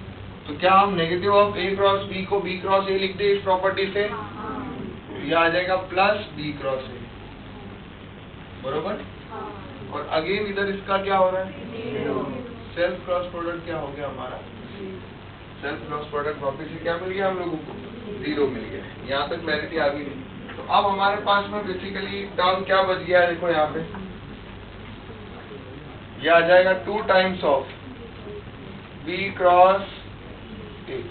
तो क्या हम negative of A cross B को बी क्रॉस ए लिख दे इस प्रॉपर्टी से, ये आ जाएगा प्लस बी क्रॉस ए, बरोबर। और अगेन इधर इसका क्या हो रहा है, सेल्फ क्रॉस प्रोडक्ट क्या हो गया हमारा, सेल्फ क्रॉस प्रोडक्ट वापस से क्या मिल गया हम लोगों को, 0 मिल गया। यहाँ तक क्लैरिटी आ गई। तो अब हमारे पास में बेसिकली टर्म क्या बच गया है, देखो यहाँ पे ये आ जाएगा 2 times of B cross A,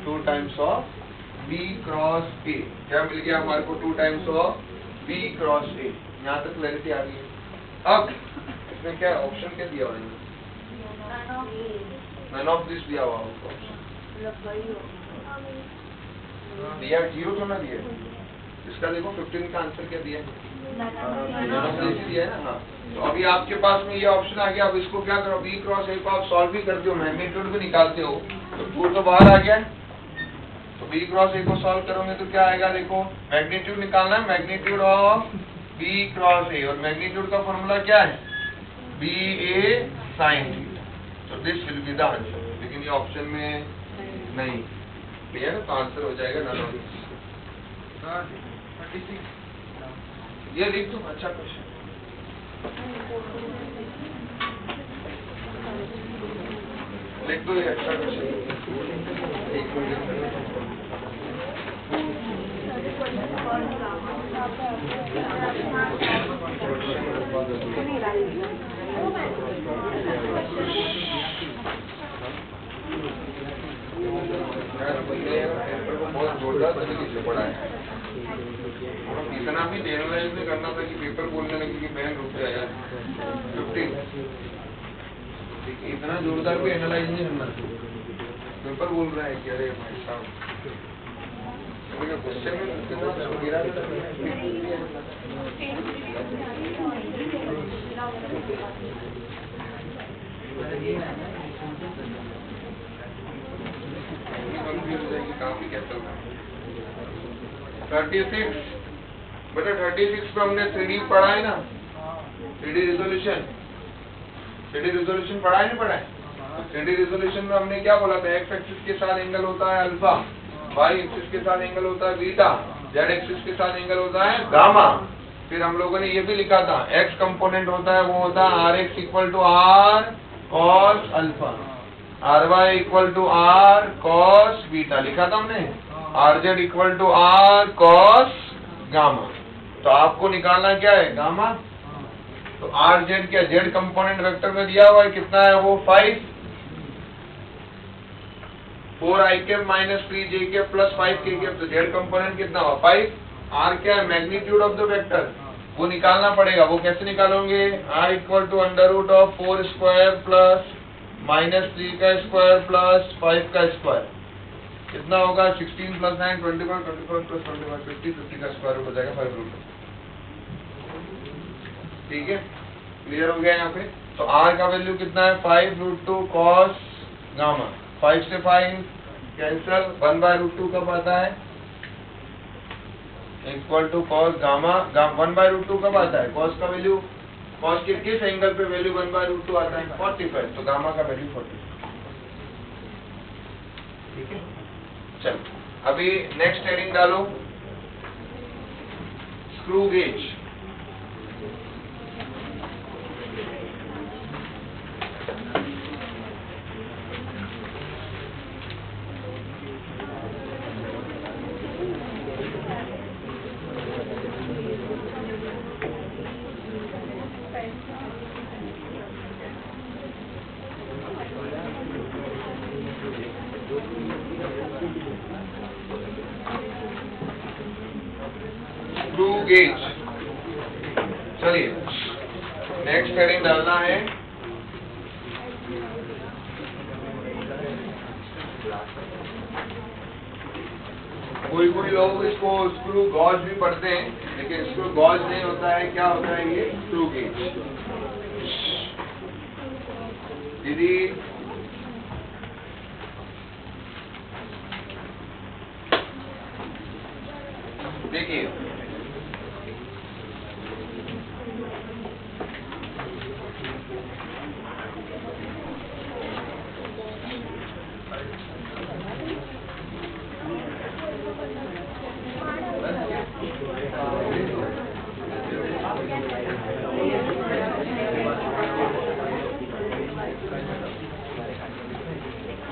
2 times of B cross A, क्या मिल गया हमारे को, 2 times of B cross A. यहाँ तक क्लैरिटी आ गई है। अब इसमें क्या ऑप्शन क्या दिया हुआ है, नन ऑफ दिस दिया हुआ ऑप्शन दिया, 0 तो ना दिया, इसका देखो 15 का आंसर क्या दिया है, दिया है ना। हाँ, तो अभी आपके पास में ये ऑप्शन आ गया। अब इसको क्या करो, बी क्रॉस ए को आप सॉल्व भी करते हो, मैग्नीट्यूड भी निकालते हो, तो 2 तो बाहर आ गया। तो बी क्रॉस ए को सॉल्व करोगे तो क्या आएगा, देखो मैग्नीट्यूड निकालना है, magnitude of B cross A, और मैग्नीट्यूड का फॉर्मूला क्या है, बी ए साइन थीटा, तो this will be the answer. लेकिन ये ऑप्शन में नहीं, क्लियर है, तो आंसर हो जाएगा नन ऑफ दिस। ये लिख दो, अच्छा क्वेश्चन लिख दो, ये अच्छा क्वेश्चन। बहुत जोरदार तरीके से पढ़ा है, इतना भी एनालाइज नहीं करना था कि पेपर बोलने लगे कि बहन रुक जाए यार, 15 इतना जोरदार भी एनालाइज नहीं करना था, पेपर बोल रहा है कि अरे भाई साहब क्वेश्चन में कितना गिरा काफी क्या चल रहा है 36 बेटा 36 पे हमने 3D पढ़ा है ना 3D रिजोल्यूशन पढ़ा है नहीं पढ़ा है 3D रिजोल्यूशन में हमने क्या बोला था एक्स एक्सिस के साथ एंगल होता है अल्फा वाई एक्सिस के साथ एंगल होता है बीटा जेड एक्सिस के साथ एंगल होता है गामा फिर हम लोगों ने ये भी लिखा था एक्स कंपोनेंट होता है वो होता है R X equal to R cos alpha R Y equal to R cos beta लिखा था हमने R Z equal to R cos gamma तो आपको निकालना क्या है गामा तो आर जेड क्या जेड कंपोनेंट वेक्टर में दिया हुआ है कितना है वो 5 4 i cap minus 3 j cap plus 5 k cap तो जेड कंपोनेंट कितना हुआ 5 आर क्या है मैग्नीट्यूड ऑफ द वेक्टर वो निकालना पड़ेगा वो कैसे निकालोगे r equal to under root of 4 square plus minus 3 का स्क्वायर प्लस 5 का स्क्वायर कितना होगा 16 प्लस 9 21 24 प्लस 25 50 का स्क्वायर रूट हो जाएगा 5 रूट ठीक है क्लियर हो गया यहाँ पे तो r का वैल्यू कितना है 5 रूट 2 कॉस गामा 5 से 5 कैंसल 1 बाय रूट 2 कब आता है equal to cos gamma 1 by root 2 कब आता है कॉस का वैल्यू कॉस के किस एंगल पे वैल्यू 1 बाय रूट 2 आता है 45 तो गामा का वैल्यू 45 ठीक है चलो अभी नेक्स्ट हेडिंग डालो स्क्रू गेज स्क्रू गेज चलिए नेक्स्ट हेडिंग डालना है कोई लोग इसको स्क्रू गॉज भी पढ़ते हैं लेकिन स्क्रू गॉज नहीं होता है क्या होता है ये स्क्रू गेज दीदी देखिए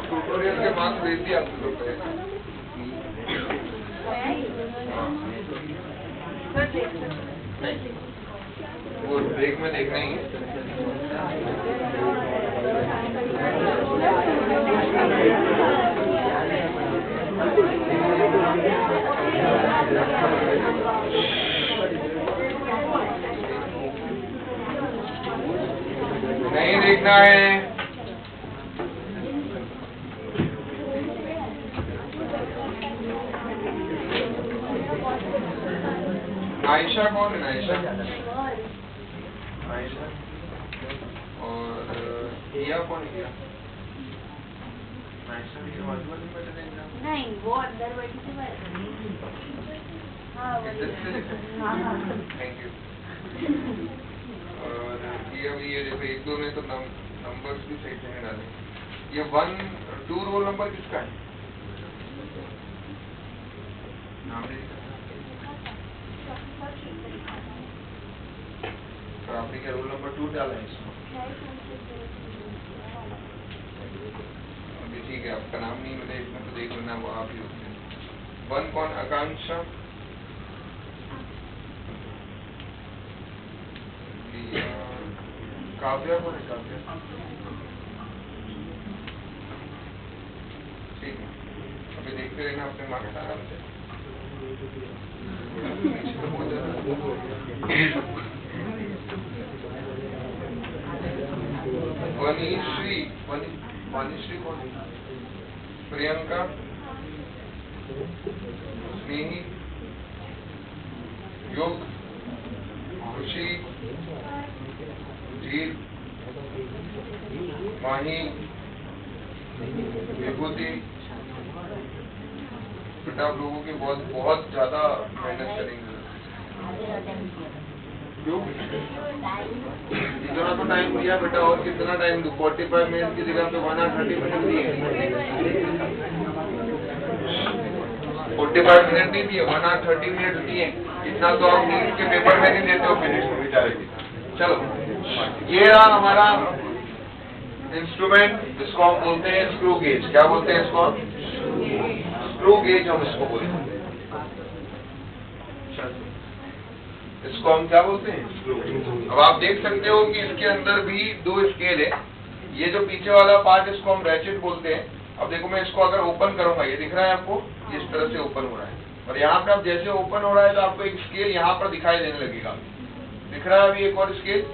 ट्यूटोरियल के मार्क्स भेज दिए आप लोग को वो ब्रेक में देखना ही नहीं देखना है आयशा कौन है आयशा आयशा और किया कौन है किया आयशा भी बाजू वाली बैठे हैं नहीं वो अंदर बैठी थी मैं हाँ थैंक यू और ये देखो एक दो में तो नंबर्स भी सही से डाले ये 1 2 रोल नंबर किसका है नाम नहीं तो आपने क्या रोल नंबर 2 डाला है इसमें अभी ठीक है आपका नाम नहीं मिले इसमें तो देख लेना वो आप ही होते हैं 1 कौन आकांक्षा काव्या कौन है काव्या ठीक है अभी देखते रहना अपने मार्क्स आराम से वनीश्री कौन है प्रियंका स्नेही, युग, खुशी, जीत, माही, विभूति। बेटा आप लोगों की बहुत ज्यादा मेहनत करेंगे। क्यों? इतना तो टाइम दिया बेटा, और कितना टाइम दूं? 45 मिनट की जगह पे 1 hour 30 मिनट दिए। 45 मिनट नहीं दिए, 1 hour 30 मिनट दिए। इतना तो आप नीट के पेपर में नहीं देते हो फिनिश बेचारे की। चलो, ये रहा हमारा इंस्ट्रूमेंट, जिसको हम बोलते हैं स्क्रू गेज। क्या बोलते हैं इसको? स्क्रू गेज हम इसको बोलते हैं। इसको हम क्या बोलते हैं? Screw gauge. अब आप देख सकते हो कि इसके अंदर भी 2 स्केल है। ये जो पीछे वाला पार्ट, इसको हम रैचेट बोलते हैं। अब देखो, मैं इसको अगर ओपन करूंगा, ये दिख रहा है आपको, ये इस तरह से ओपन हो रहा है। और यहाँ पे आप जैसे ओपन हो रहा है तो आपको एक स्केल यहाँ पर दिखाई देने लगेगा। दिख रहा है अभी एक और स्केल?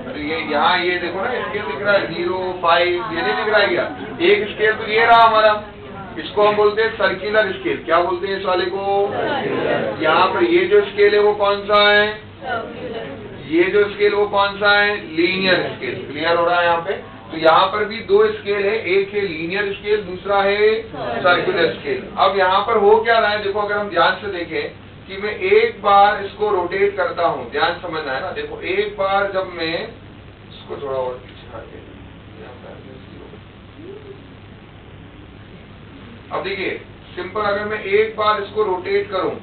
अरे ये यहाँ, ये देखो ना, स्केल दिख रहा है 0, 5, ये नहीं दिख रहा है क्या? एक स्केल तो ये रहा हमारा। इसको हम बोलते हैं सर्कुलर स्केल। क्या बोलते हैं इस वाले को? यहाँ पर ये जो स्केल है वो कौन सा है? ये जो स्केल वो कौन सा है? Linear scale. क्लियर हो रहा है यहाँ पे? तो यहाँ पर भी 2 स्केल है, एक है लीनियर स्केल, दूसरा है सर्कुलर स्केल। अब यहाँ पर हो क्या रहा है, देखो अगर हम ध्यान से देखें कि मैं एक बार इसको रोटेट करता हूँ, ध्यान समझना है ना। देखो, एक बार जब मैं इसको थोड़ा और पीछे करके, अब देखिए सिंपल, अगर मैं एक बार इसको रोटेट करूं,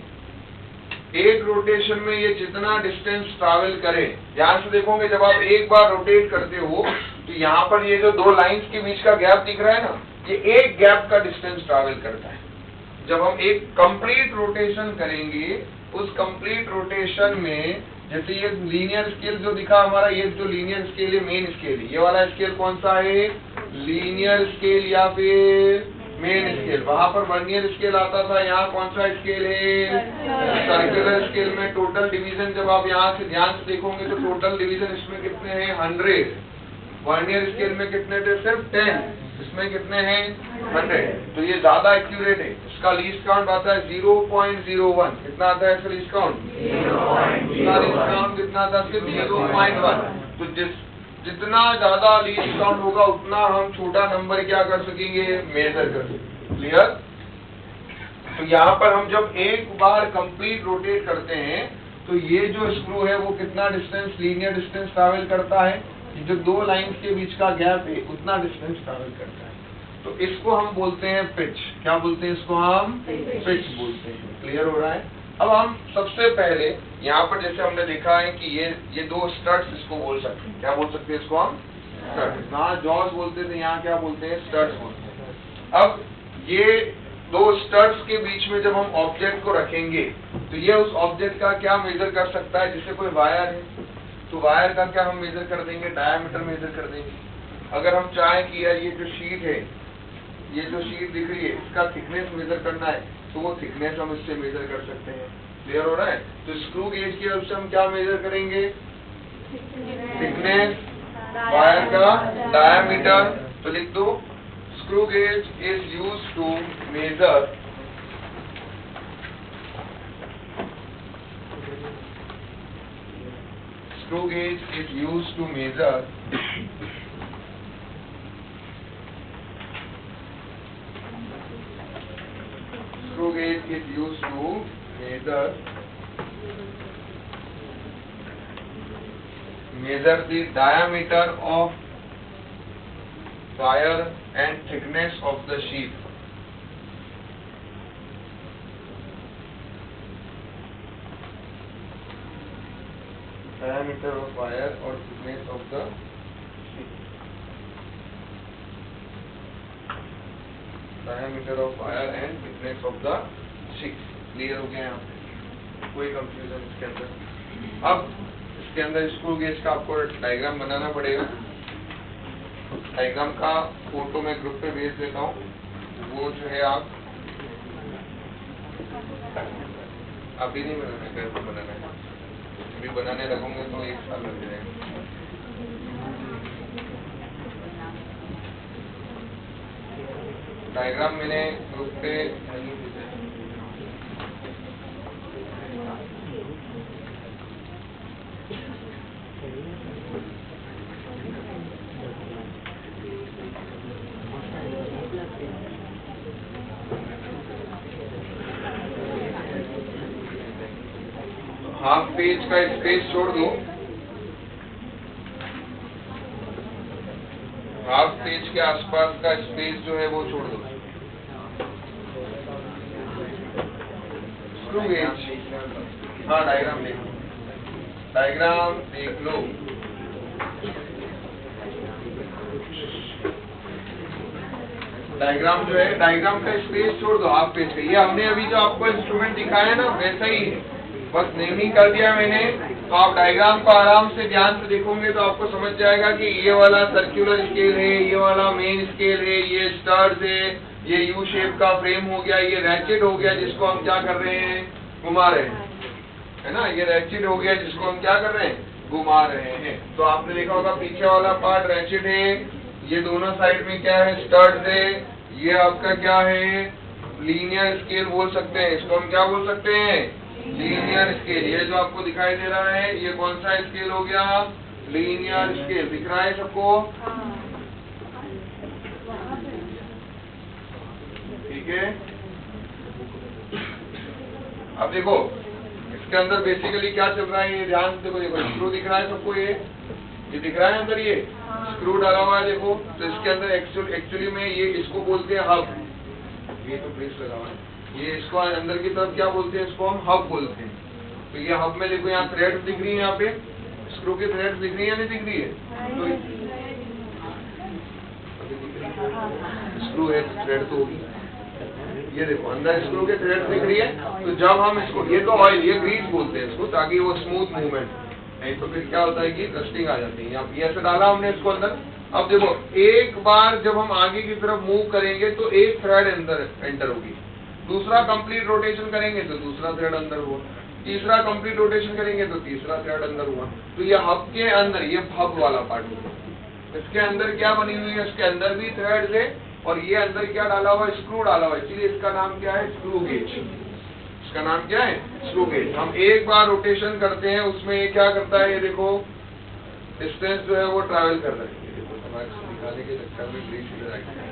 एक रोटेशन में ये जितना डिस्टेंस ट्रैवल करे, ध्यान से देखोगे जब आप एक बार रोटेट करते हो तो यहाँ पर ये जो 2 लाइंस के बीच का गैप दिख रहा है ना, ये एक गैप का डिस्टेंस ट्रैवल करता है। जब हम एक कंप्लीट रोटेशन करेंगे, उस कंप्लीट रोटेशन में, जैसे ये लीनियर स्केल जो दिखा हमारा, ये जो लीनियर स्केल है मेन स्केल है, ये वाला स्केल कौन सा है? लीनियर स्केल या फिर मेन स्केल। वहां पर वर्नियर स्केल आता था, यहाँ कौन सा स्केल है? सर्कुलर स्केल में टोटल डिवीजन, जब आप यहाँ से ध्यान से देखोगे तो टोटल डिवीजन इसमें कितने हैं? 100। वर्नियर स्केल में कितने थे? सिर्फ 10। इसमें कितने हैं? 100। तो ये ज्यादा एक्यूरेट है। इसका लीस्ट काउंट आता है 0.01। कितना आता है इसका लीस्ट काउंट? इसका लीस्ट काउंट कितना आता है? सिर्फ 0.1। तो जितना ज्यादा लीस्ट काउंट होगा उतना हम छोटा नंबर क्या कर सकेंगे? मेजर कर सकेंगे। क्लियर? तो यहाँ पर हम जब एक बार कंप्लीट रोटेट करते हैं तो ये जो स्क्रू है वो कितना डिस्टेंस, लीनियर डिस्टेंस ट्रैवल करता है? ये जो 2 लाइंस के बीच का गैप है उतना डिस्टेंस ट्रैवल करता है। तो इसको हम बोलते हैं पिच। क्या बोलते हैं इसको? हम पिच बोलते हैं। क्लियर हो रहा है? अब हम सबसे पहले यहाँ पर जैसे हमने देखा है कि ये 2 स्टड्स इसको बोल सकते हैं। क्या बोल सकते हैं इसको हम? स्टड्स। यहाँ जॉज बोलते थे, यहाँ क्या बोलते हैं? स्टड्स बोलते हैं। अब ये 2 स्टड्स के बीच में जब हम ऑब्जेक्ट को रखेंगे तो ये उस ऑब्जेक्ट का क्या मेजर कर सकता है? जैसे कोई वायर है तो वायर का क्या हम मेजर कर देंगे? डायामीटर मेजर कर देंगे। अगर हम चाहें कि यार ये जो शीट है, ये जो शीट दिख रही है, इसका थिकनेस मेजर करना है तो वो थिकनेस हम इससे मेजर कर सकते हैं। क्लियर हो रहा है? तो स्क्रू गेज की हेल्प से हम क्या मेजर करेंगे? थिकनेस, वायर का डायामीटर। तो लिख दो, screw gauge is used to measure screw gauge is used to measure screw gauge is used to measure the diameter of wire and thickness of the sheet. Diameter of wire or thickness of the sheet. Diameter of wire and thickness of the sheet. Clear हो गया यहाँ पे? कोई confusion इसके अंदर? अब इसके अंदर स्क्रू गेज का आपको डायग्राम बनाना पड़ेगा। डायग्राम का फोटो मैं ग्रुप पे भेज देता हूँ, वो जो है आप अभी नहीं बनाना है, घर पर बनाना है। अभी बनाने लगोगे तो 1 साल लग जाएगा। डायग्राम मैंने ग्रुप पे हाफ पेज का स्पेस छोड़ दो, हाफ पेज के आसपास का स्पेस जो है वो छोड़ दो। स्क्रू गेज, हाँ डायग्राम देख लो, डायग्राम देख लो। डायग्राम जो है, डायग्राम का स्पेस छोड़ दो हाफ पेज का। ये हमने अभी जो आपको इंस्ट्रूमेंट दिखाया है ना वैसा ही है, बस नेमिंग कर दिया मैंने। तो आप डायग्राम को आराम से ध्यान से देखोगे तो आपको समझ जाएगा कि ये वाला सर्कुलर स्केल है, ये वाला मेन स्केल है, ये स्टर्स है, ये यू शेप का फ्रेम हो गया, ये रैचेट हो गया जिसको हम क्या कर रहे हैं, घुमा रहे हैं, है ना। ये रैचेट हो गया जिसको हम क्या कर रहे हैं, घुमा रहे हैं। तो आपने देखा होगा पीछे वाला पार्ट रैचेट है, ये दोनों साइड में क्या है, स्टर्स है। ये आपका क्या है, लीनियर स्केल बोल सकते हैं इसको, हम क्या बोल सकते हैं, लीनियर स्केल। ये जो आपको दिखाई दे रहा है ये कौन सा स्केल हो गया, लीनियर स्केल। दिख रहा है सबको, ठीक है। अब देखो इसके अंदर बेसिकली क्या चल रहा है, ये ध्यान से देखो, देखो स्क्रू दिख रहा है सबको, ये दिख रहा है अंदर, ये स्क्रू डाला हुआ है देखो। तो इसके अंदर एक्चुअली में ये इसको बोलते हैं हब, ये तो प्रेस लगा हुआ है, ये इसको अंदर की तरफ क्या बोलते हैं, इसको हम हब बोलते हैं। तो ये हब में देखो यहाँ थ्रेड्स दिख रही है, यहाँ पे स्क्रू की थ्रेड्स दिख रही है या नहीं दिख रही है, तो स्क्रू है थ्रेड तो होगी, ये देखो अंदर स्क्रू के थ्रेड्स दिख रही है। तो जब हम इसको, ये तो ऑयल, ये ग्रीस बोलते हैं इसको, ताकि वो स्मूथ मूवमेंट, नहीं तो फिर क्या होता है कि रस्टिंग आ जाती है। अब ये ऐसे डाला हमने इसको अंदर। अब देखो एक बार जब हम आगे की तरफ मूव करेंगे तो एक थ्रेड अंदर एंटर होगी, दूसरा कंप्लीट रोटेशन करेंगे तो दूसरा थ्रेड अंदर हुआ, तीसरा कंप्लीट रोटेशन करेंगे तो तीसरा थ्रेड अंदर हुआ। तो ये हब के अंदर, ये हब वाला पार्ट होगा, इसके अंदर क्या बनी हुई है, इसके अंदर भी थ्रेड है और ये अंदर क्या डाला हुआ है, स्क्रू डाला हुआ है, इसलिए इसका नाम क्या है, स्क्रू गेज। इसका नाम क्या है, स्क्रू गेज। हम एक बार रोटेशन करते हैं उसमें ये क्या करता है, ये देखो डिस्टेंस जो है वो ट्रैवल कर रहा है। ये देखो हमारे दिखाने के चक्कर में ग्रीस इधर आ गया,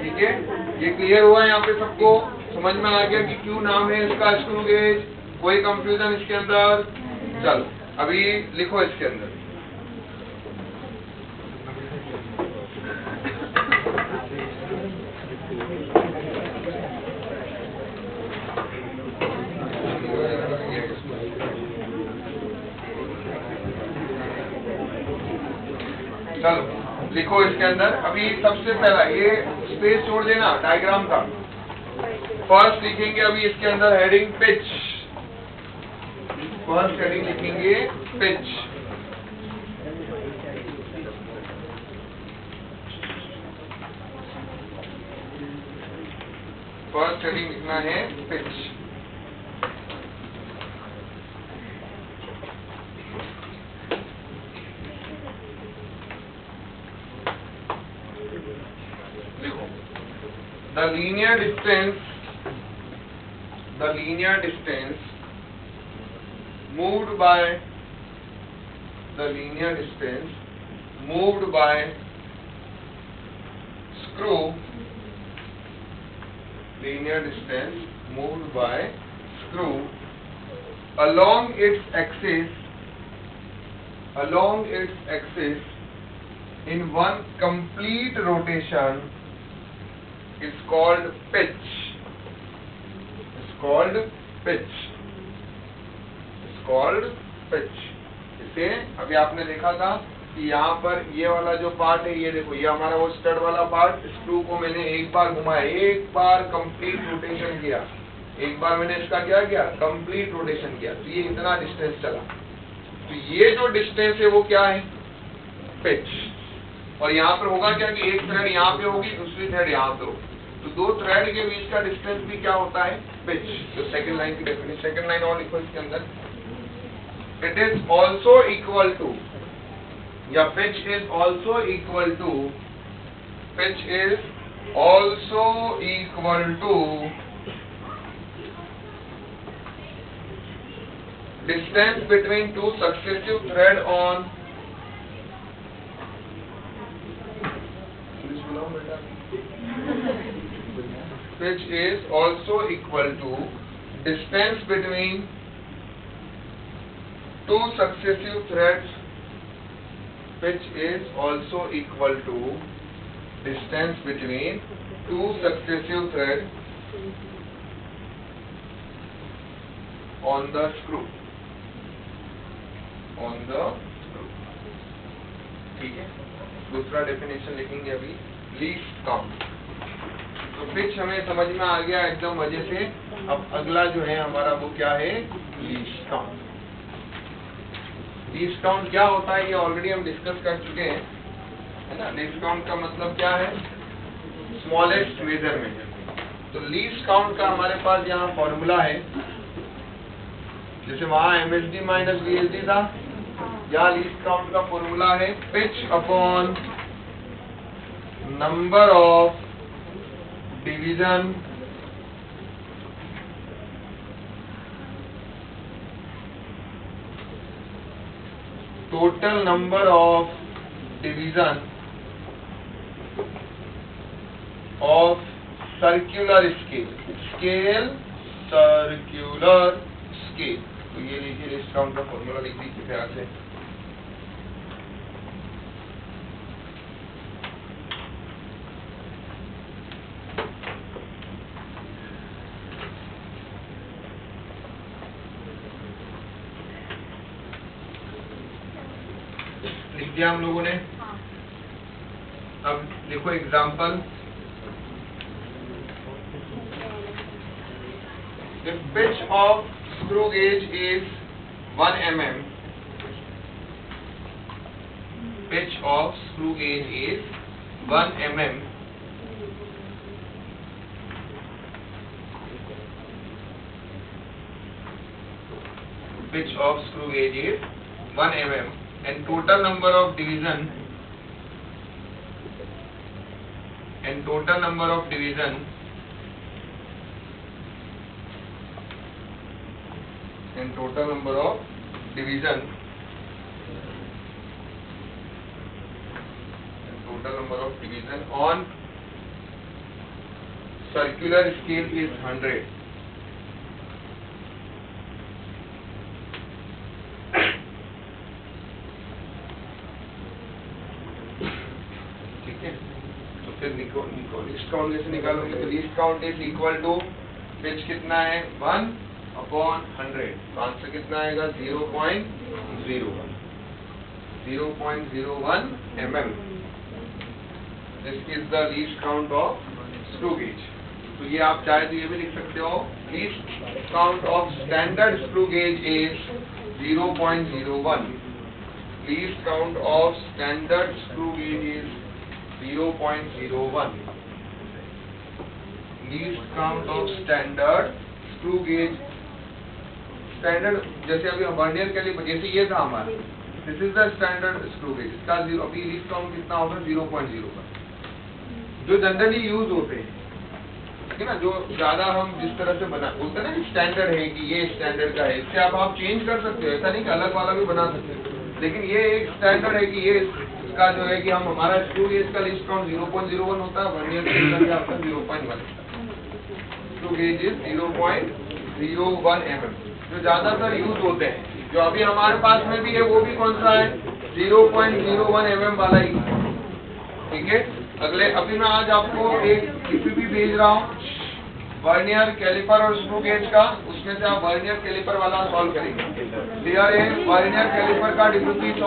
ठीक है। ये क्लियर हुआ यहाँ पे सबको, समझ में आ गया कि क्यों नाम है इसका स्क्रू गेज, कोई कंफ्यूजन इसके अंदर। चलो अभी लिखो इसके अंदर, चलो लिखो इसके अंदर। अभी सबसे पहला ये स्पेस छोड़ देना डायग्राम का, फर्स्ट लिखेंगे अभी इसके अंदर हेडिंग पिच, फर्स्ट हेडिंग लिखेंगे पिच। फर्स्ट हेडिंग लिखना है pitch. The linear distance moved by screw, linear distance moved by screw along its axis in one complete rotation is called pitch. इसे अभी आपने देखा था कि यहाँ पर ये वाला जो पार्ट है, ये देखो ये हमारा वो स्टड वाला पार्ट, स्क्रू को मैंने एक बार घुमाया, एक बार कंप्लीट रोटेशन किया, एक बार मैंने इसका क्या किया, कंप्लीट रोटेशन किया, तो ये इतना डिस्टेंस चला। तो ये जो डिस्टेंस है वो क्या है, पिच। और यहाँ पर होगा क्या कि एक थ्रेड यहाँ पे होगी, दूसरी थ्रेड यहाँ पे होगी, तो दो थ्रेड के बीच का डिस्टेंस भी क्या होता है, पिच। तो सेकंड लाइन की डेफिनेशन, सेकंड लाइन और लिखो इसके अंदर, it is also equal to, या pitch is also equal to which is also equal to distance between two successive thread on which is also equal to distance between two successive threads which is also equal to distance between two successive threads on the screw. ठीक है, दूसरा definition लिखेंगे अभी, least count. तो pitch हमें समझ में आ गया एकदम मजे से। अब अगला जो है हमारा वो क्या है, लीस्ट काउंट। लीस्ट काउंट क्या होता है ये ऑलरेडी हम डिस्कस कर चुके हैं, है ना। लीस्ट काउंट का मतलब क्या है, स्मॉलेस्ट मेजरमेंट। तो लीस्ट काउंट का हमारे पास यहाँ फॉर्मूला है, जैसे वहां MSD माइनस VSD था, यहाँ लीस्ट काउंट का फॉर्मूला है pitch upon number of division total number of division of circular scale circular scale. तो ये लीजिए लीस्ट काउंट का फॉर्मूला लिख दीजिए ध्यान से। लिख दिया हम लोगों ने। अब देखो example, if pitch of screw gauge is 1 mm, pitch of screw gauge is 1 mm, pitch of screw gauge is 1 mm and total number of division and total number of division and total number of division and total number of division on circular scale is 100. ठीक है, तो फिर least count कैसे निकालोगे, तो least count is equal to pitch कितना है 1 upon 100, तो आंसर कितना आएगा 0.01 mm। This is the least count of screw gauge. तो ये आप चाहे तो ये भी लिख सकते हो, least count of standard screw gauge is 0.01, least count of standard screw gauge is 0.01, least count of standard screw gauge. Standard जैसे अभी वर्नियर कैलिपर, जैसे ये था हमारा, this is the standard screw gauge, इसका अभी लीस्ट काउंट कितना होगा 0.01। जो जनरली यूज होते हैं, ठीक है ना, जो ज्यादा हम जिस तरह से बना बोलते हैं ना स्टैंडर्ड है कि ये स्टैंडर्ड का है, इससे आप चेंज कर सकते हो, ऐसा नहीं कि अलग वाला भी बना सकते हो, लेकिन ये एक स्टैंडर्ड है कि ये इसका जो है कि हम हमारा स्क्रू गेज का लीस्ट काउंट 0.01 होता है, वर्नियर कैलिपर का आपका 0.1। स्क्रू गेज इज 0.01 mm, जो ज्यादातर यूज होते हैं। जो अभी हमारे पास में भी है वो भी कौन सा है, 0.01 mm वाला ही, ठीक है। अगले अभी मैं आज आपको एक डीपीपी भेज रहा हूँ वर्नियर कैलिपर और स्क्रू गेज का, उसमें से आप वर्नियर कैलिपर वाला सॉल्व करेंगे। क्लियर है, वर्नियर कैलिपर का डीपीपी